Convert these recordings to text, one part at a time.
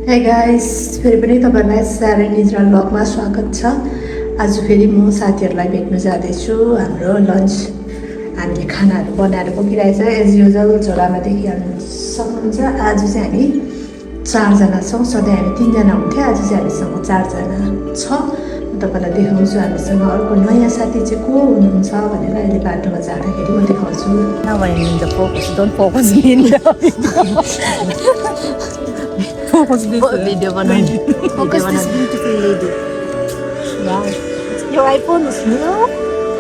Hey guys, फेरि पनि तपाईहरुलाई सारै निजरा ब्लगमा स्वागत छ। आज फेरि म साथीहरुलाई भेट्न जाँदैछु। हाम्रो लन्च हामीले खानाहरु बनाएर बोकिरहेछ। एज युजुअल झोलामा देखिहाल्नु सक्नुहुन्छ। आज चाहिँ हामी 4 जना छौं। सधैँ हामी 3 जना हुन्थ्यो, आज चाहिँ हामीसँग 4 जना छ। म तपाईलाई देखाउँछु हामीसँग अर्को नयाँ साथी चाहिँ को हुनुहुन्छ भनेर अहिले बाटोमा जाँदाखेरि म देखाउँछु। Now I need the focus. Don't focus me in the focus this video. Focus this beautiful lady. Wow. Your iPhone is new?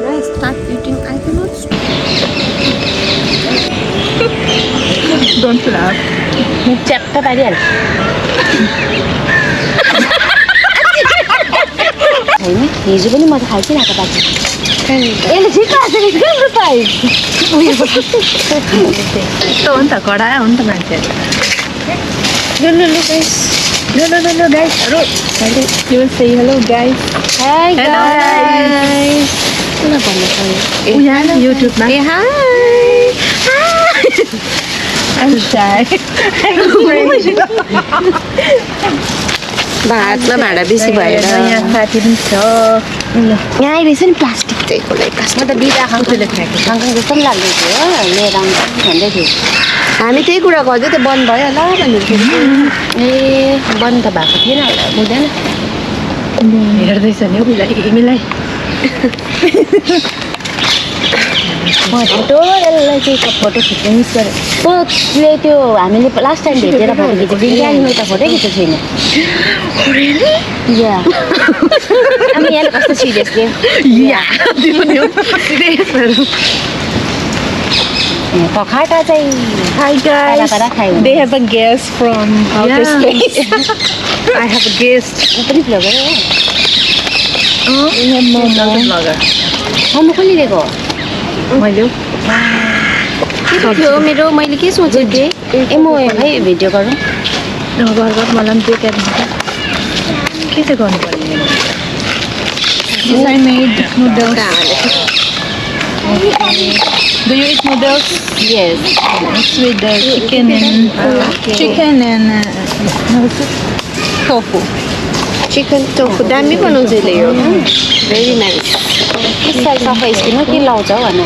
Nice. Start eating iPhone. Don't laugh. Chapter variant. होइन हिजो पनि म त खाइदिन आएको बाजी यसले छिटो आएको राम्रो पाइ यस्तो हो नि त कडाया हो नि त मान्छे लु गाइस ल गाइसहरु you will say hello guys hi guys किन भन्नु पर्यो यहाँ युट्युबमा ए हाय I'm shy भातमा भाडा बेसी भएर यहाँ साथी पनि छ यहाँ आइरहेछ नि प्लास्टिक चाहिँ खोला प्लास्टिक म त बिदा खाङ्खाले खाएको खाङ्खाङ जस्तो पनि लाग्दै थियो हो लिएर आउँछ भन्दै थियो हामी त्यही कुरा गर्दै त बन्द भयो होला भनेर ए बन्द त भएको थिएन होला बुझ्दैन हेर्दैछ नि हौ मिलाई फोटो यसलाई चाहिँ फोटो खिच्न मिस गरेँ तँले त्यो हामीले लास्ट टाइम भेटेर फोटो खिचेको थियौँ त्यहाँदेखि मैले त फोटै खिचेको छैन या अनि यहाँ कस्तो सिरियस थियो पखाटा चाहिँ Hi guys, खायो they have a guest from outer space. I have a guest. पनि भ्लगर हो We have Momo. म कसले दिएको मैले के थियो मेरो मैले के सोचेको थिएँ ए म है भिडियो गरौँ घर मलाई पनि बेकार हुन्छ के चाहिँ गर्नु पर्ने This I made noodles. Do you eat noodles? Yes. It's with the chicken and tofu. Chicken tofu दामी बनाउँछ यसले यो भेरी नाइस यसलाई सफा स्किनमा के लाउँछ हो भन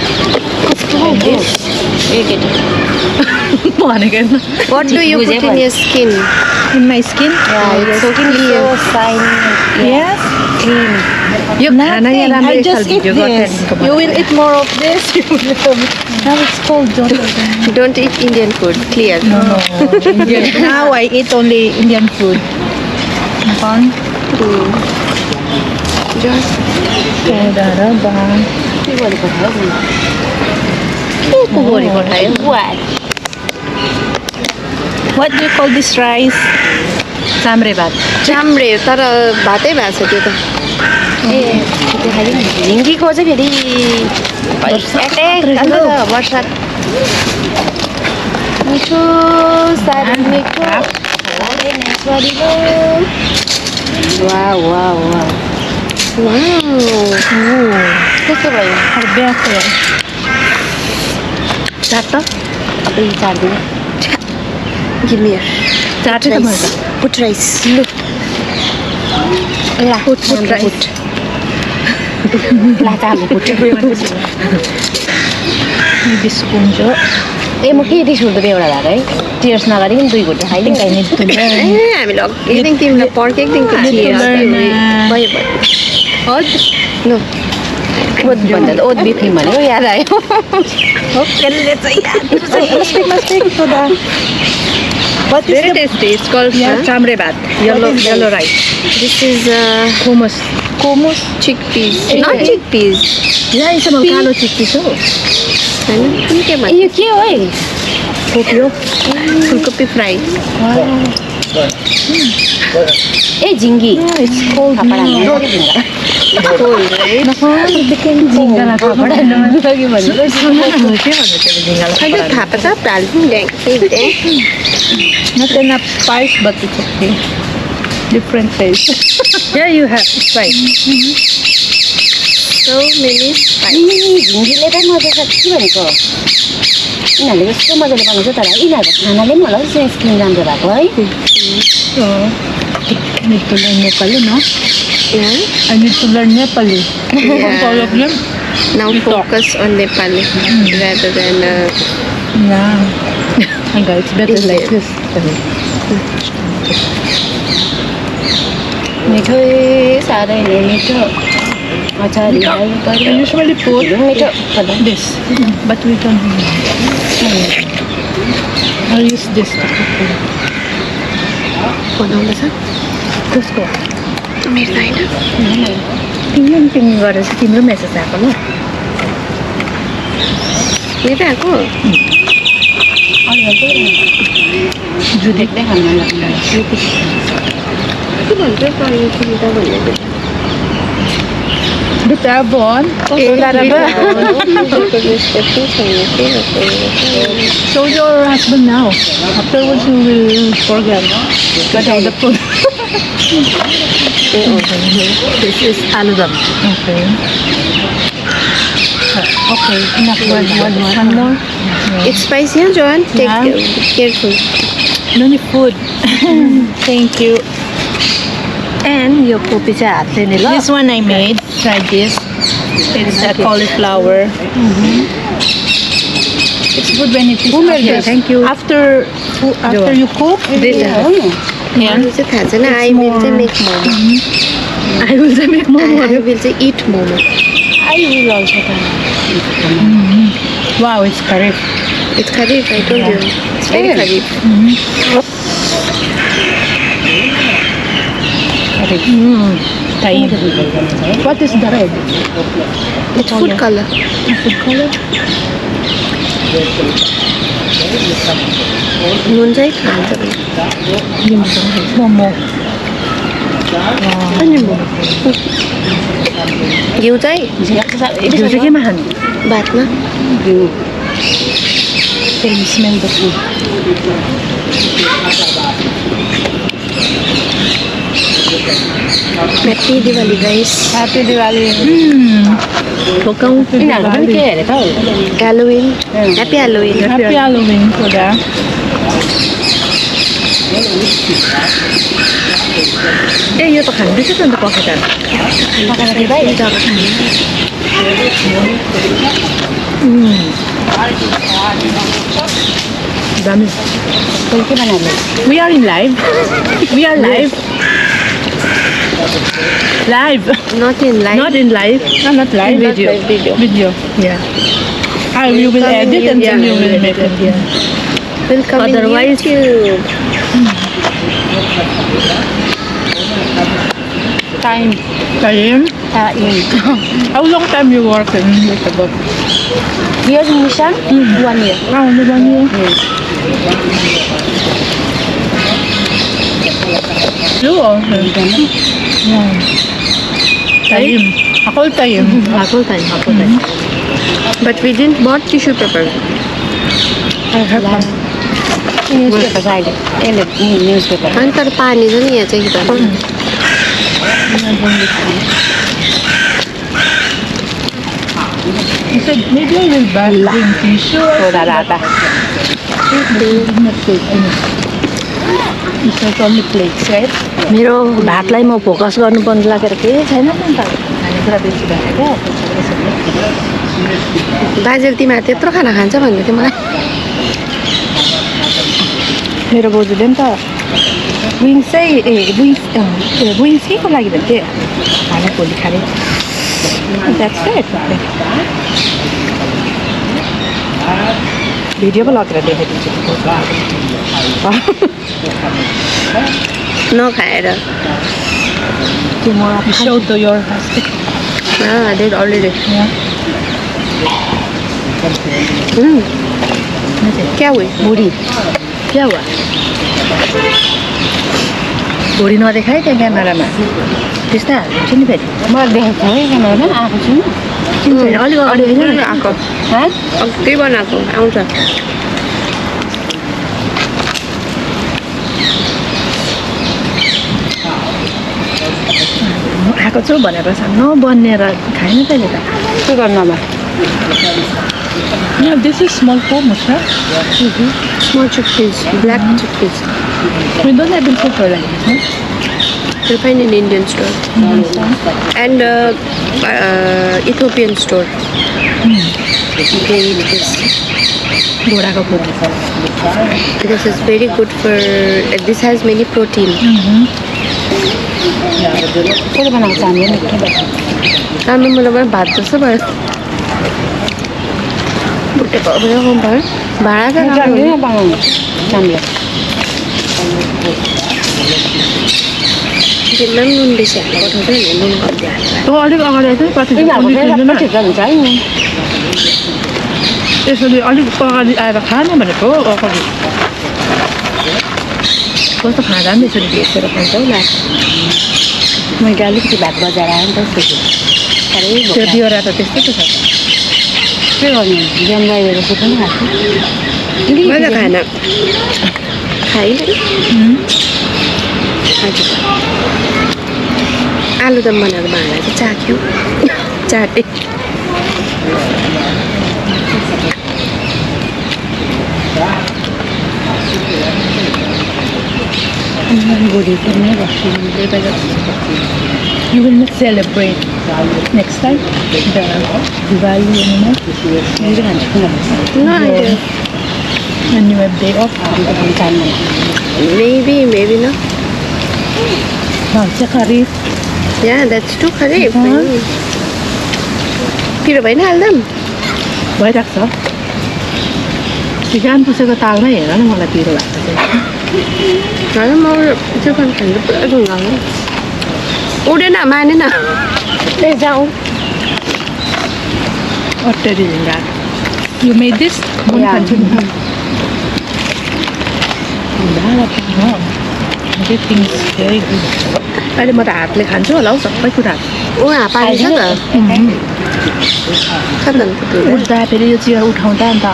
What do you put in your skin? In my skin? Yeah, it's so clear. Shiny. Yes. Clean. You Nothing. I just eat this. You will eat more of this. Now it's cold. Don't eat Indian food. Clear. No. Indian. Now I eat only Indian food. Fun. Just. के गरेको थियो What? What do you call this rice? Chamre bhat. चाम्रे तर भातै भएको छ त्यो त ए त्यो खाइदिनु झिङ्गीको चाहिँ फेरि वर्षात मिठो साह्रै मिठो वाउ कस्तो भयो Chata? अब यी चार्दिनु Give me Chata त मैले Put rice. Look. La. Put rice. La tahu put. This kunjo. ए म के रिस उठ्दै एउटा भएको है टियर्स नगरिकन 2 घुट्टा खाइदिउँ I need to learn. हामीले एकदिन तिमीलाई पर्क एकदिनको टियर्स भयो नो ओद भन्दा त ओद बिफ्री भनेको याद आयो कसले चाहिँ याद mistake to that. What is Very the tasty. It's called chamre bhat. Yellow rice. This is hummus? chickpeas not chickpeas Yeah, it's a kaalo chickpeas हो हैन कुन के भन्छ यो के हो है कोपियो फुलकोपी फ्राई ए झिङ्गी It's cold papad now. cold right झिङ्गाला पापड हाल्नु मन लाग्यो भने के भन्नु त्यो झिङ्गालाई अहिले थापा त हाल्नु ड्याङ Not enough spice, but it's okay. Different taste. Yeah, you have. It's fine. So many spices. झिङ्गीले त मजा छ के भनेको यिनीहरूले कस्तो मजाले बनाउँछ तर यिनीहरूको खानाले पनि होला जस्तो स्किन राम्रो भएको है Need to learn Nepali, no? Yeah. I need to learn Nepali. All of them. Now focus on Nepali rather than Yeah. And it's better like this. मिठो साह्रै नै मिठो अचार I usually put मिठो this, but we don't. I'll use this. बनाउँदैछ Cusco. मेरो होइन तिमीले पनि पिङ गरेर चाहिँ तिम्रो मेसेज आएको ल मेरो आएको देख्दै खान लाग्छ के भन्छ पायो सुविधा भन्ने Bitabon. Show your husband now. Afterwards you will forget. Cut out the food. This is aludam. Okay. Okay, enough. One more. It's spicy, huh, Joanne? Take careful. No need food. Thank you. And your kopi cha This one I made. Try this. It's a cauliflower. It's good when it is thank you. After you cook, this I will make momo. I will make momo. I will eat momo. I will also Wow, it's kharif. It's kharif, I told you. It's very kharif. What is the red? It's food color. Food color? नुन चाहिँ खान्छ Momo. अनि घिउ चाहिँ घिउ चाहिँ केमा खानु? भातमा Can you smell the food? Happy Diwali, guys. Happy Diwali. Halloween. Happy Halloween. Happy Halloween for that. यो त खाँदैछ त अन्त पकाएर We are in live. We are live. Live. Not in live. Not in live. No, not live. Video. Live video. Video. Yeah. You will edit and then you will make it. Yeah. Will come Otherwise, in YouTube. Time. How long time you work in the book? Here in Nishan, 1 year. Only 1 year. You also. Time. Whole time. But we didn't bought tissue paper. I have one. Newspaper side. Newspaper. अनि तर पानी छ नि यहाँ चाहिँ He said, maybe I will buy tissue. It's not only plates, right? मेरो भातलाई म focus गर्नुपर्ने लागेर केही छैन नि त खानेकुरा बेसी भएको बाजेले तिमीहरू त्यत्रो खाना खान्छ भन्दै थियो मलाई मेरो बोजूले नि त विङ्स चाहिँ विङ्स केको लागि भन्थे खाना भोलि खाने द्याट्स ग्रेट भिडियो पो लगेर देखाइदिन्छु नखाएर त्यो म Show to your husband. Date already क्या हुई भुँडी क्या हुआ भुँडी नदेखाएँ त्यहाँ क्यामेरामा त्यस्तै हाल्छु नि फेरि म देखाएको छु है क्यामेरामा आएको छु अलिक अगाडि होइन आएको त्यही बनाएको आउँछ आएको कचो भनेको छ नबनेर खाएन तैँले त के गर्नु अब Yeah, this is small pomos, huh? Small chickpeas, black chickpeas. We don't have in for like this, no? You'll find in Indian store and Ethiopian store. They eat this because it's very good for. This has many protein. कसले बनाएको छ हामीले राम्रो मलाई भात जस्तो भयो बुटेको अब यो भयो भाडा त राम्रो बनाउनु राम्रो त्यसमा नुन बेसी हाल्नु पठाउँछ नि नुन कम्ती हाल्छ तँ अलिक अगाडि आएछ ठिक हुन्छ है यसरी अलिक अगाडि आएर खाने भनेको अगाडि कस्तो खाँदा पनि यसरी भेटेर खान्छ हौ ला मैले अलिकति भात बजाएर आएँ नि त त्यो दियोरा त त्यस्तो त छ के गर्नु बिहान बाहिर जस्तो पनि खाएको मैले खाना खाएँ हजुर आलुदम बनाएको भाँडा चाहिँ चाख्यो चाटे भोलि पनि बस्छु You will not celebrate next time the Diwali anymore? No idea. When you have day off? Maybe not. It's a curry. Yeah, that's too kharib. Piro bhai na haldam. भइरहेको छ चिकन पुसेको तालमै हेर न मलाई पिरो भएको छ हैन म चिकन खानु पुरा ढुङ्गा हो उडेन मानेन ए जाऊ अट्टरी ढुङ्गा You made this? म खान्छु नि Everything's very good. अहिले म त हातले खान्छु होला हौ सबै कुरा ओ पानी छ त खाँदैन उठ्दा फेरि यो चियर उठाउँदा अन्त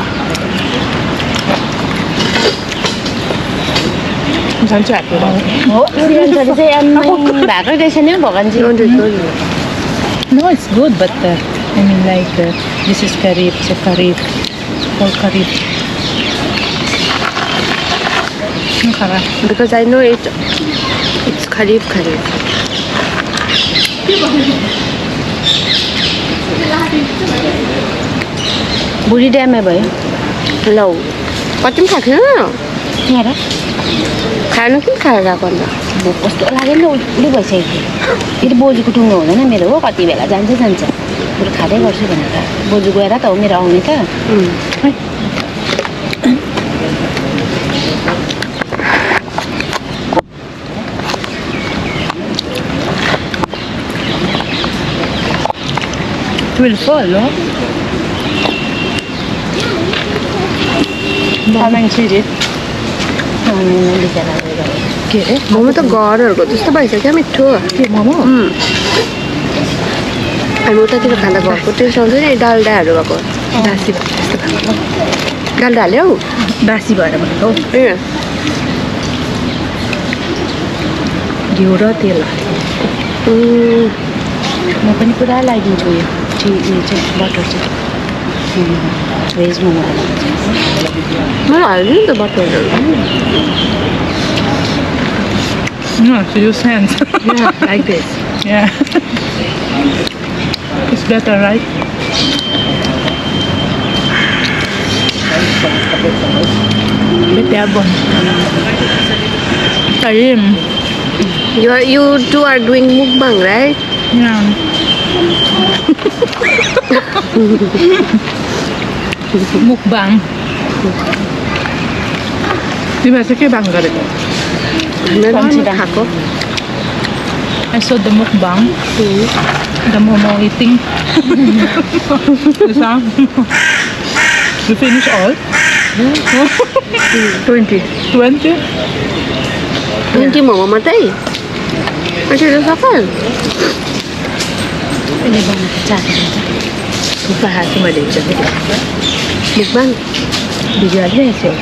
जान्छ हातले हो सिलिन्डर चाहिँ आम्मै भएको रहेछ नि भगवानजी No, it's good, but I mean like this is curry, it's a curry, whole curry. Because I know it's kharif. बुढी ड्यामै भयो लौ कति पनि खाएको थिएन यहाँ खानु किन खाएर गएको अन्त भोक कस्तो लाग्यो नि उल्टी भइसकेको थियो फेरि बोजूको टुङ्गो हुँदैन मेरो हो कति बेला जान्छ बरु खाँदै गर्छु भनेर बोजू गएर त हो मेरो आउने त will fall, no? Mamang chiri. के रे मोमो त घरहरूको जस्तो भइसक्यो मिठो के मोमो हामी उतातिर खाँदा घरको टेस्ट आउँछ नि डाल्डाहरू भएको बासी जस्तो खाएको डाल्डा हाल्यो बासी भएर भनेको ए घिउ र तेल हालेको म पनि पुरा लगाइदिन्छु यो चाहिँ बटर चाहिँ भेज मोमो मलाई हाल्नु नि त बटरहरू No, to use hands. Yeah, like this. Yeah. It's better, right? Better one. You two are doing mukbang, right? Yeah. Mukbang. Tiba sa kaya bang galit? I saw the mukbang, the momo eating. You finish all? 20. 20? 20 momo matay. Kasi ito sakal. Ini bang cari? Bahasa Malaysia. Mukbang. Dijualnya sih.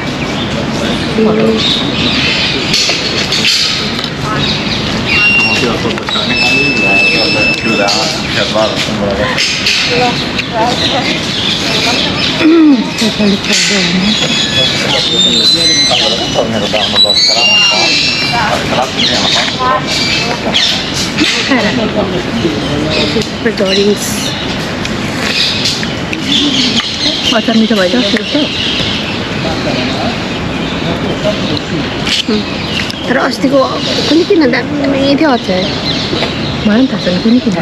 Drinks. अचार मिठो भएछ तर अस्तिको पनि किन दामी थियो अचार मलाई पनि थाहा छैन कुनै किन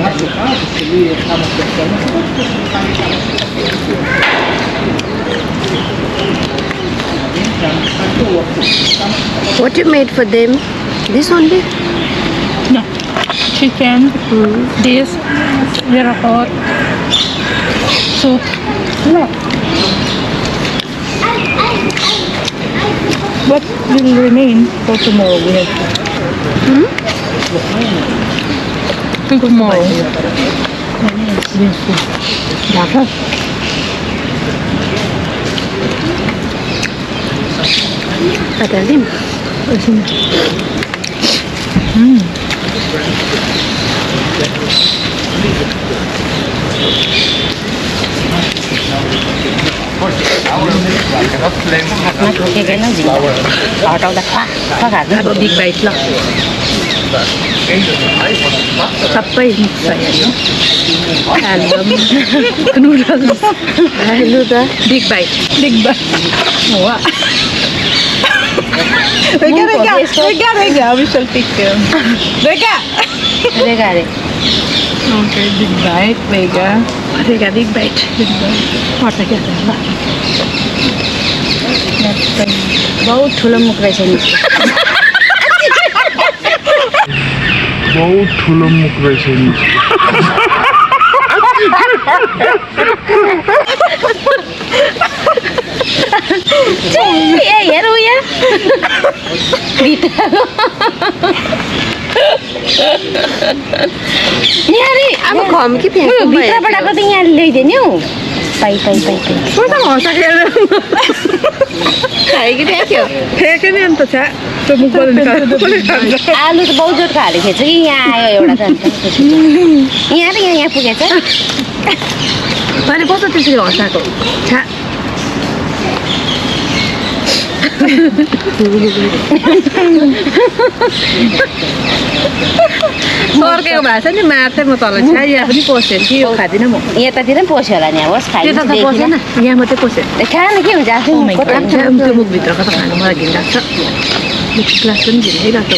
What you made for them? This only? No. Chicken, this, little hot, soup. No. What will remain for tomorrow? We have tomorrow. Ada lim. Have a big bite lah. Sबै मिक्स छ यहाँ एल्बम noodles Hello da. Big bite वाह Rega, we shall pick him. Rega! Okay, big bite, Rega, big bite. What a get बहुत ठुलो मुख रहेछ नि बहुत ठुलो मुख रहेछ नि हेर उया अब घम कि फ्याँक्नु भित्रबाटको त यहाँ ल्याइदियो नि हौ पाइ खाएकी फ्याँक्यो फ्याँक्यो नि अन्त छ्या त्यो मुखबाट निकाल्नु आलु त बहुत जोरको हालेको थिएछ कि यहाँ आयो एउटा त यहाँ र यहाँ पुगेछ मैले कस्तो त्यसरी हँसाएको छ्या सर्केको भएको छ नि मार्थेँ म तल छ्या यहाँ पनि पसेँ कि यो खाँदिनँ म यतातिर पनि पस्यो होला नि अब त्यो त पसेन यहाँ मात्रै पस्यो खान के हुन्छ आफ्नो त्यो मुखभित्रको त खानु मलाई घिन लाग्छ ग्लास पनि झिन्डै लाग्छ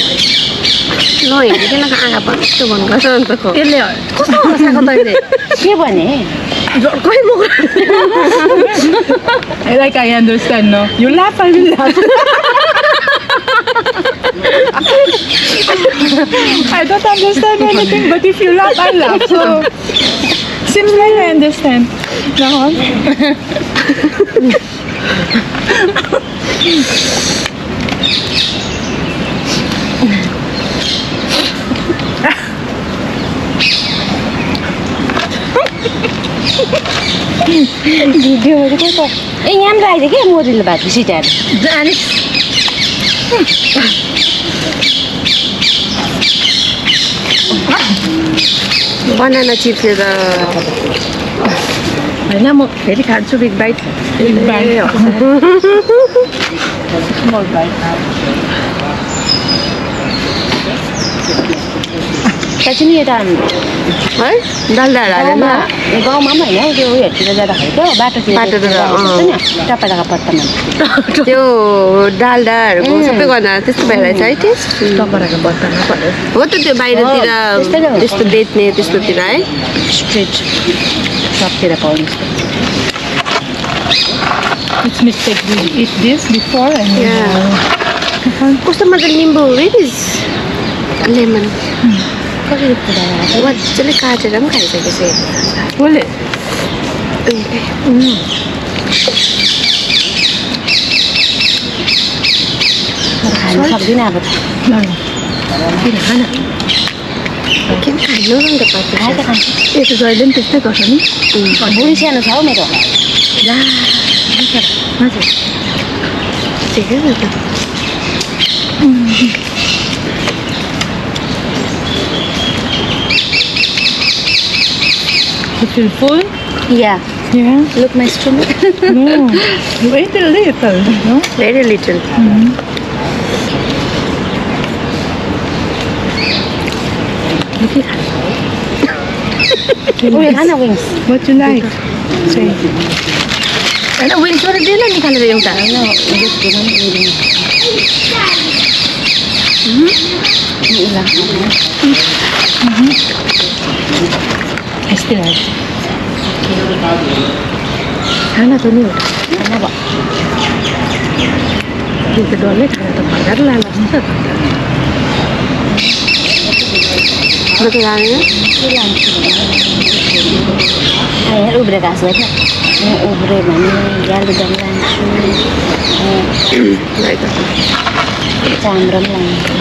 ल हेरिकन आँखा पस्यो भन्नुपर्छ अन्त त्यसले कस्तो हँसाएको तैँले के भने झर्कै मुख Like I understand now. You laugh, I will laugh. I don't understand anything, but if you laugh, I laugh. So seems like I understand. Now भिडियोहरू के त ए यहाँ पनि राखेको क्या मोरीले भएको सिटाएर जाने बनाना चिप्सले त होइन म फेरि खान्छु बिग बाइट स्मल बाइट त्यसपछि नि यता है डालडाहरू हालेन गाउँमा पनि होइन त्यो उयोहरूतिर जाँदाखेरि क्या बाटोतिर टपाटाको पत्तामा त्यो डालडाहरूको सबै गर्दा त्यस्तो भइरहेछ है टेस्ट टपराको बत्तामा पऱ्यो हो त त्यो बाहिरतिर त्यस्तो बेच्ने त्यस्तोतिर है स्ट्रेट सबतिर पाउने It's mistake we eat this before and कस्तो मजाले निम्बु इज लेमन मजाले काटेर पनि खाइसकेपछि बोले खानु सक्दिनँ अब किन खान किन खानु नि त पछि यसो जहिले पनि त्यस्तै गर्छ नि बुढी सानो छ हौ मेरो हजुर ठिकै छ त feel full? Yeah. Yeah. Look my stomach. No. You ate a little, no? Very little. Uy, खाना wings. What you like? Say. Hahn wings मात्रै दिएन नि खानेर एउटा Still has. खाना त नि एउटा खाना भयो यो त डल्लै खाना त भर्खर लाला हुन्छ म त लाँदैन यहाँ उब्रेको हाँस भयो म उब्रे भने आलुदम लान्छु चाम्रो पनि लान्छु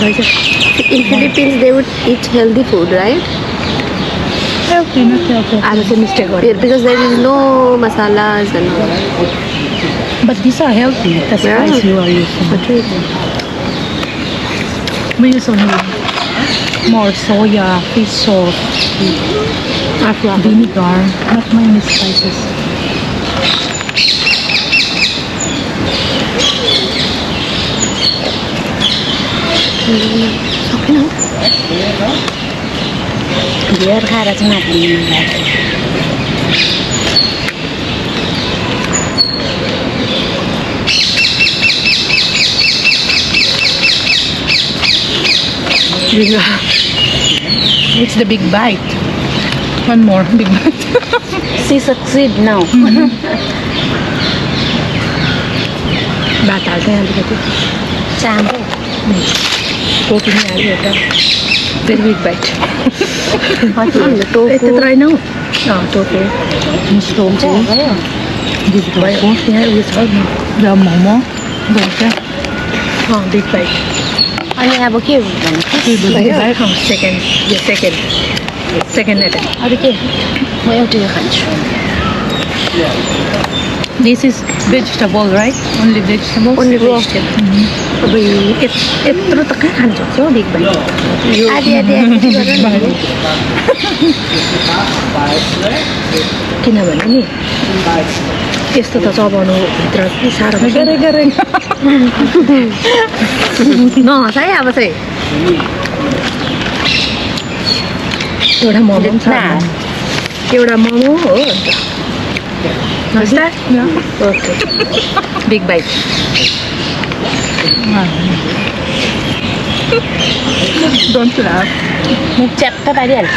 In Philippines, they would eat healthy food, right? Healthy, not healthy. I was a mistake. Because there is no masalas and all. But these are healthy. The spice you are using. We use only more soya, fish sauce, vinegar, not many spices. Beer खाएर चाहिँ माथि It's the big bite. One more big bite. She succeed now. Bata चाहिँ अलिकति चाम्रो protein हाल्यो एउटा very big bite. Tofu try now. Tofu. Mushroom. This भयो. यहाँ उयो छ र मोमो भन्छ. Big bite. अनि अब के भने Second attempt. अरू के म एउटै खान्छु This is vegetable, right? Only vegetables? Only vegetable. अब यत्रो त कहाँ खानु सक्छ हौ बिग बाइट आधी किनभने नि यस्तो त चबाउनु भित्र साह्रो नहँस है अब चाहिँ एउटा मोमो छ एउटा मोमो हो अन्त okay big bite don't laugh मुख च्याप्प पारिहाल्छ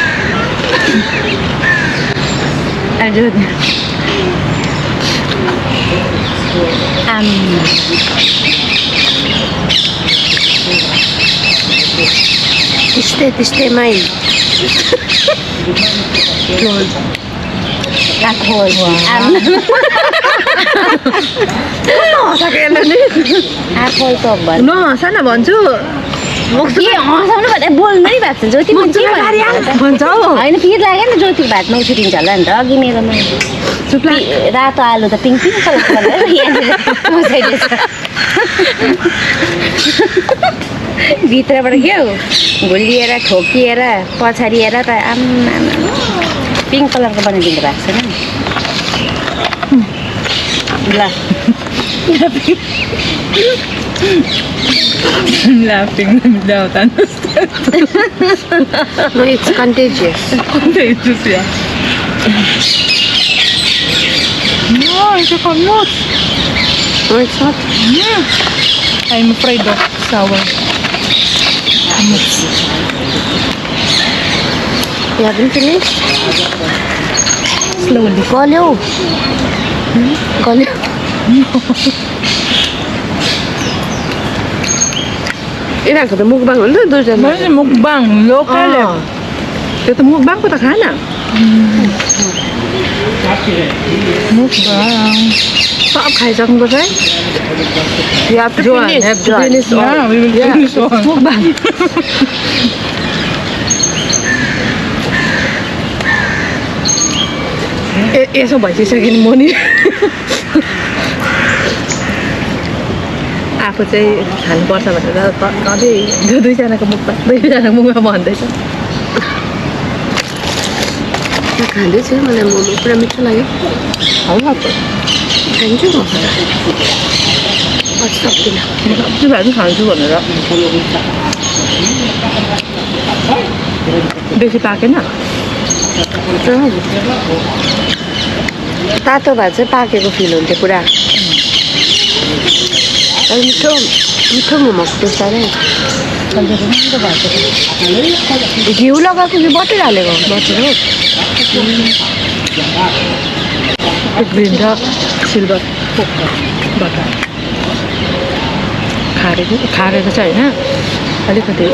त्यस्तैमै नहँस न भन्छु के हँसाउनु भन्दा बोल्नु नि भएको छ ज्योति भन्छ हौ होइन पिर लाग्यो नि ज्योतिको भात नउछिटिन्छ होला नि त अघि मेरोमा रातो आलु त पिङ्क पिङ्क कलरको भित्रबाट के हो घुलिएर ठोकिएर पछाडिएर त आम्मा पिङ्क कलरको बनाइदिनु भएको छ नि ल laughing without understanding. No, it's contagious. Contagious, yeah. No, it's a not. No, it's not. Yeah. I'm afraid of sour. You haven't finished? Slowly. Golyo. Golyo. यिनीहरूको त मुकबाङ हो नि त दुईजना मुकबाङ लोकल त्यो त मुकबाङको त खान मुकबाङ सब खाइसक्नुपर्छ है You have to finish all. Yeah, we will finish all. मुकबाङ यसो भइसक्यो नि म नि आफू चाहिँ खानुपर्छ भनेर सधैँ दुईजनाको मुखमा दुईजनाको मुखमा भन्दैछ खाँदैछु मलाई मोमो पुरा मिठो लाग्यो खान्छु सक्दिनँ सब्जी भाजी खान्छु भनेर बेसी पाकेन तातो भए चाहिँ पाकेको फिल हुन्थ्यो पुरा मिठो मिठो मोमोको टेस्ट आयो घिउ लगाएको कि बटर हालेको बटर हो ग्रिन र सिल्भर बटर खारेको चाहिँ होइन अलिकति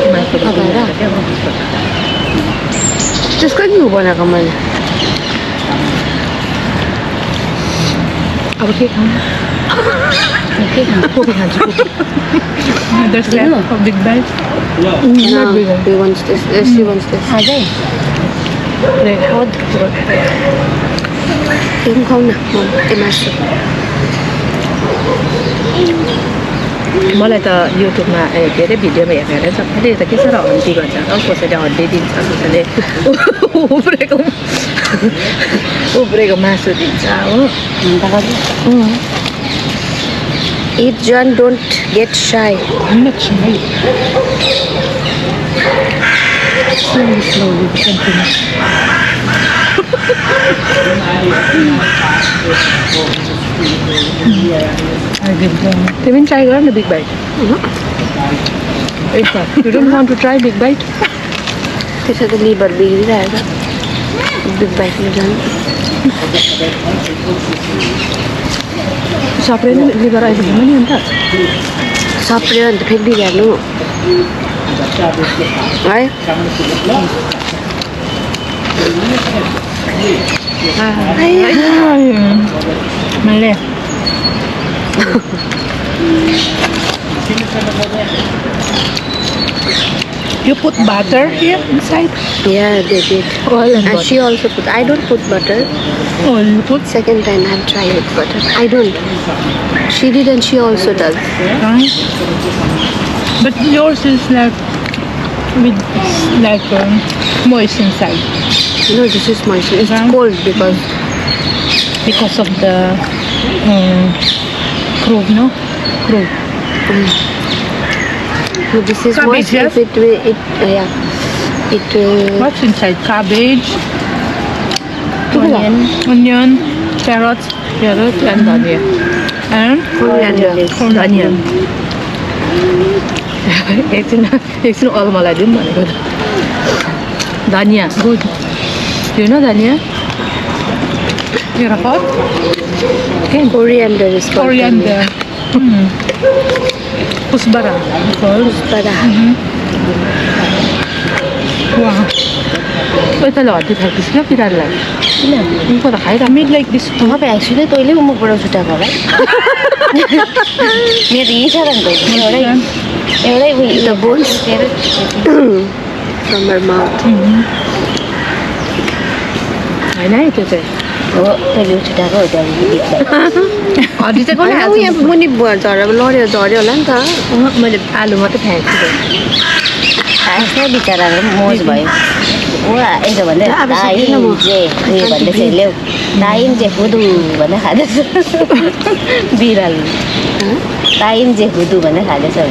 त्यसकै घिउ बनाएको मैले अब के खाऊँ कोपी खान्छु big bite He wants this. She wants this. Yung kau na, mom, masuk. मलाई त युट्युबमा के अरे भिडियोमा हेरेर सबैले त के साह्रो हड्डी भन्छ कसैले हड्डी दिन्छ कसैले उब्रेको मासु दिन्छ हो Eat, John, don't get shy. I'm not shy. Slowly, continue. Even try the big bite. You don't want to try big bite? This is the liver big bite. Sapre liver आइपुग्यो नि अन्त सप्रियो अन्त फ्याँकिदिइहाल्नु है मैले You put butter here inside? Yeah, they did. Oil and she also put. I don't put butter. Oh, you put? Second time I'll try with butter. I don't. She did and she also does. Right. But yours is like with moist inside. No, this is moist. It's cold because of the crove, no? Crove. So this is Cabbage, moist. yes? If it What's inside? Cabbage, onion, carrots, and dhania. And onion. एकछिन अल मलाई दिउँ भनेको धनिया good you know dhania? You're a pot? Okay. Coriander is called Coriander. Kusbara. Kusbara. Wow. Wait a lot. Did I just look at that? I made like this. Actually, तो इले मुझे बड़ा छुट्टा करा. मेरे ये चारण तो the bones from her mouth. I know it. Oh, पहले छुट्टा करा होता है. और जिसे कौन है? वो ये मुनी बुआ जारा लोरे वाला था. मुझे आलू मत फेंक दो. ऐसे बिचारा मोज भाई. वो ऐसे बंदे ताइन जे ये बंदे से ले ताइन जे हुदू बंदे खाते बिराल ताइन जे हुदू बंदे खाते सब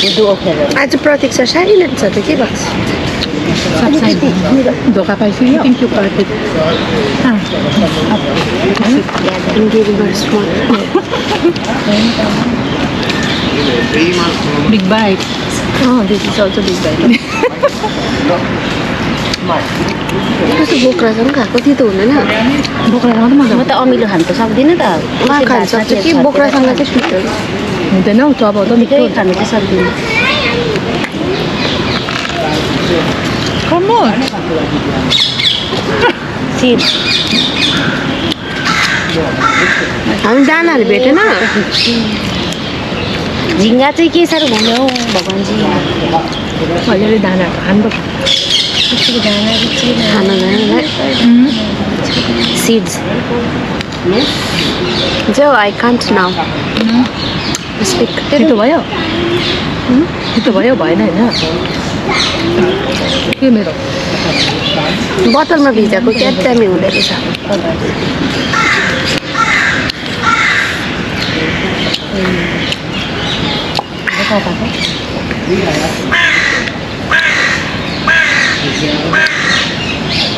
हुदू ओके आज प्रतीक्षा सारी लेन्छ त के भएको धोका पाइसक्यो नि thank you Pratik Big bite. Oh, this is also big bite. कस्तो बोक्रासँग खाएको थियो त हुँदैन बोक्रासँग त मजा म त अमिलो खान त सक्दिनँ त म खान सक्छु कि बोक्रासँग चाहिँ स्विट हुँदैन हौ चबाउ त मिठो खानु चाहिँ सक्दिनँ Come on. सिड हामी दानाहरू भेटेन झिङ्गा चाहिँ के साह्रो घुम्यो हौ भगवान्जी अलिअलि दानाहरू खानुपर्छ seeds. Joe, I can't now. छिटो भयो छिटो भयो भएन होइन के मेरो बोतलमा भिजाएको क्या दामी हुँदो रहेछ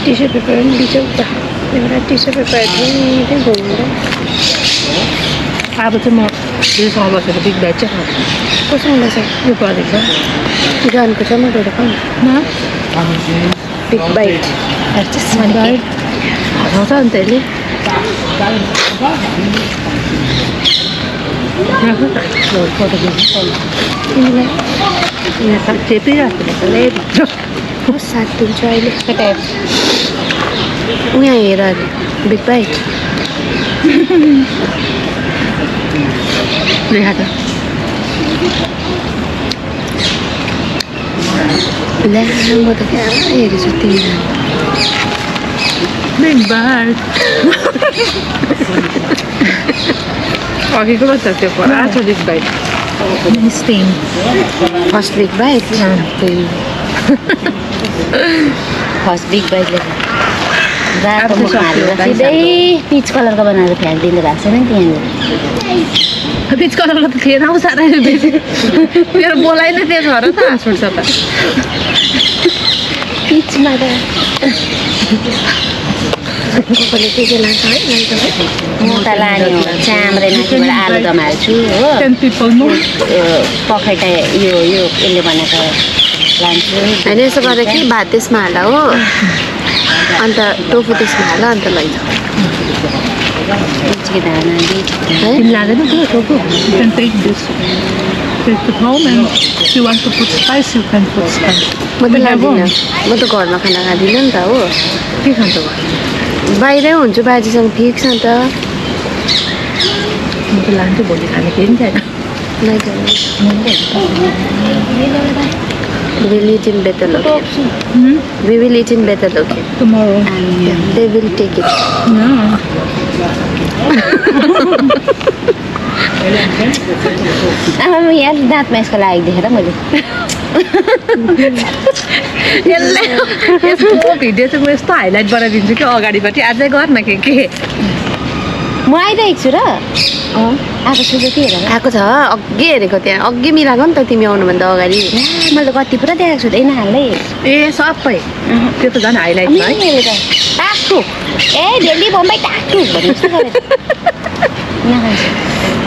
टिस्यु पेपर पनि बिचौ त एउटा टिस्यु पेपर घुम्नु अब चाहिँ म त्योसँग बसेर बिग ब्याग चाहिँ खाँछु कोसँग बस्छ यो परेको जानको छ म एउटा खाउँ बिग बाइट हटाउँछ नि त्यसले चेपिरहेको भित्र सात दिन्छ अहिले उहाँ हेर अरे बिग बाइट देखा त ल्या म त क्या हेरेछु तिमीलाई बिग ब्याग अघिको बच्चा त्यो पराछ बिग ब्याग स्टेन first big bite first big बाइटले रातो मुखमा हालेर सिधै पिच कलरको बनाएर फ्याँकिदिनु भएको छैन नि त्यहाँनिर पिच कलरको त थिएन हौ साह्रै मेरो बोलाइ नै त्यो छ र त हाँस उठ्छ त पिचमा त कसले के के लान्छ है म त लाने हो चाम्रे माथिबाट आलु दमाल्छु हो 10 people more पखेटा यो यसले बनाएको लान्छु होइन यसो गरेर कि भात त्यसमा हाल हो अन्त टोफु त्यसमा हाल अन्त लैजाऊ चिकन दाना तिमी लाँदैन त्यो tofu you can take this take it home and if you want to put spice you can put spice म त लाँदिनँ म त घरमा खाना खाँदिनँ नि त हो के खान्छ बाहिरै हुन्छु बाजेसँग फिक्स अन्त म त लान्छु भोलि खाने केही पनि छैन लैजाऊ We will eat in better location. We will eat in better location. tomorrow They will take it. आमा यहाँ दाँतमा यसको लागि देखेर मैले यसले यसको भिडियो चाहिँ म यस्तो हाइलाइट बनाइदिन्छु कि अगाडिपट्टि अझै गर न के म आइरहेको छु र आएको छु के हेर आएको छ अघि हेरेको त्यहाँ अघि मिलाएको नि त तिमी आउनुभन्दा अगाडि मैले त कति पुरा देखाएको छु त यिनीहरूले हाल्दै ए सबै त्यो त झन् हाइलाइटमा है टाक्टु ए दिल्ली बम्बई टाक्टु भन्ने जस्तो गरेर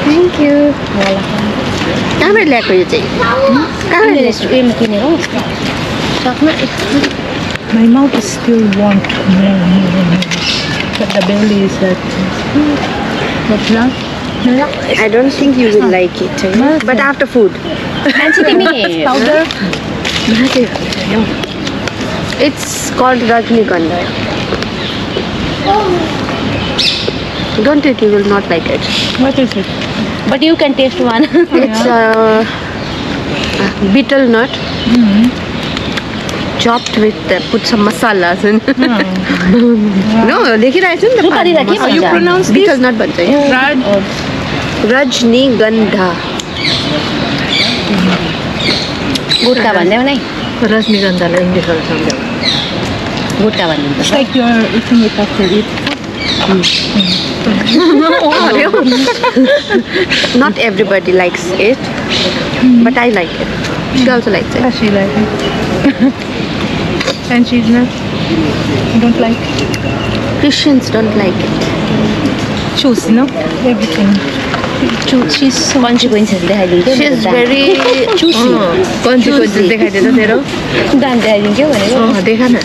थ्याङ्क यू कहाँबाट ल्याएको यो चाहिँ कहाँबाट ल्याएको उयोमा किनेर हौ सक्नु my mouth is still want more but the belly is that what's that I don't think you will like it. But after food. मान्छे तिमी powder It's called Rajnikanda. Don't it, you will not like it. what is it but you can taste one It's betel nut. Chopped with put some masalas in. No, देखिरहेको छु नि त गरिरहेको के how you भन्छ pronounce this betel nut भन्छ है Raj Rajnikanda. गुटका भन्दैौ नै रजनीगन्धालाई इङ्ग्लिसबाट सम्झाउ गुटका भन्नु it's like you're eating it after it Not everybody likes it, but I like it. She also likes it. she like it and she's not don't like Christians don't like it. choose no everything she's so consequences देखाइदिन्थ्यो She's very choosy. consequences देखाइदिन्छ तेरो दाम देखाइदिन्थ्यो भनेको देखा न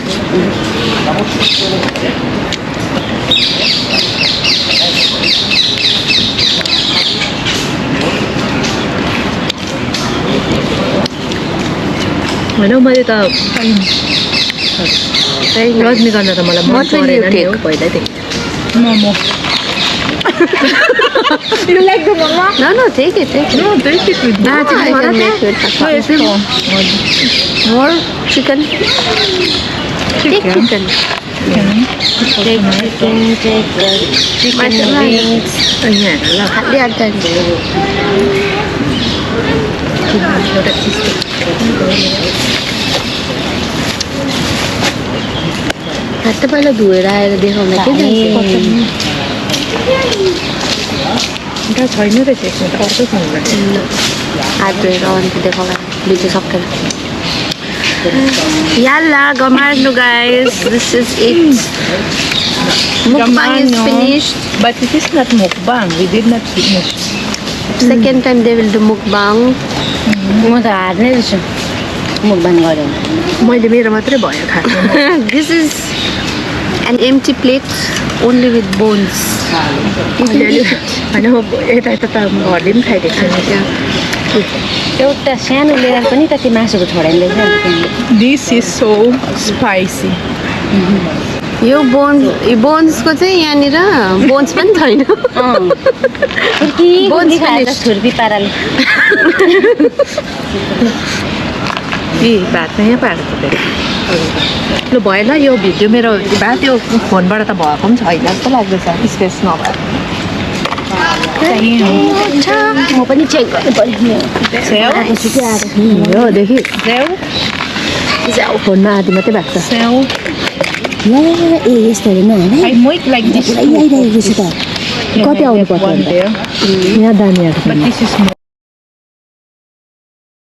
होइन मैले त रजनीगन्धा त मलाई मन What will you परेन नि हौ take? पहिल्यैदेखि momo you like the momo No, take it, take it. no take it with I can make it. More chicken. Take chicken. Take chicken Mashallah. wings यहाँ ल Hardly at that. एउटा चिज हात त पहिला धोएर आएर देखाउँदा के एउटा छैन रहेछ यसमा त अर्को छ हात धोएर अन्त देखाउँदा भिडियो सकेर Yalla, gamarno guys. This is it. Mukbang is finished. But it is not mukbang. We did not finish. Second time they will do mukbang. म त हार्ने रहेछु मुखबाङ गरेँ मैले मेरो मात्रै भयो खानु This is an empty plate only with bones. होइन यता यता त घरले पनि खाइदिएको छैन त्यहाँ एउटा सानो लेयर पनि कति मासुको छोडाइँदैछ दिस इज सो स्पाइसी यो बोन्सको चाहिँ यहाँनिर बोन्स पनि छैन बोन्स खाएर छुर्पी पाराले ए भात यहाँ पारेको ल भयो ल यो भिडियो मेरो भए त्यो फोनबाट त भएको पनि छैन जस्तो लाग्दैछ स्पेस नभएर म पनि चेक गर्नु पर्यो योदेखि फोनमा आधी मात्रै भएको छ ए यस्तोहरू नहोला आई मेक लाइक दिस आइरहेको छ त कति आउनु पर्छ यहाँ दानीहरू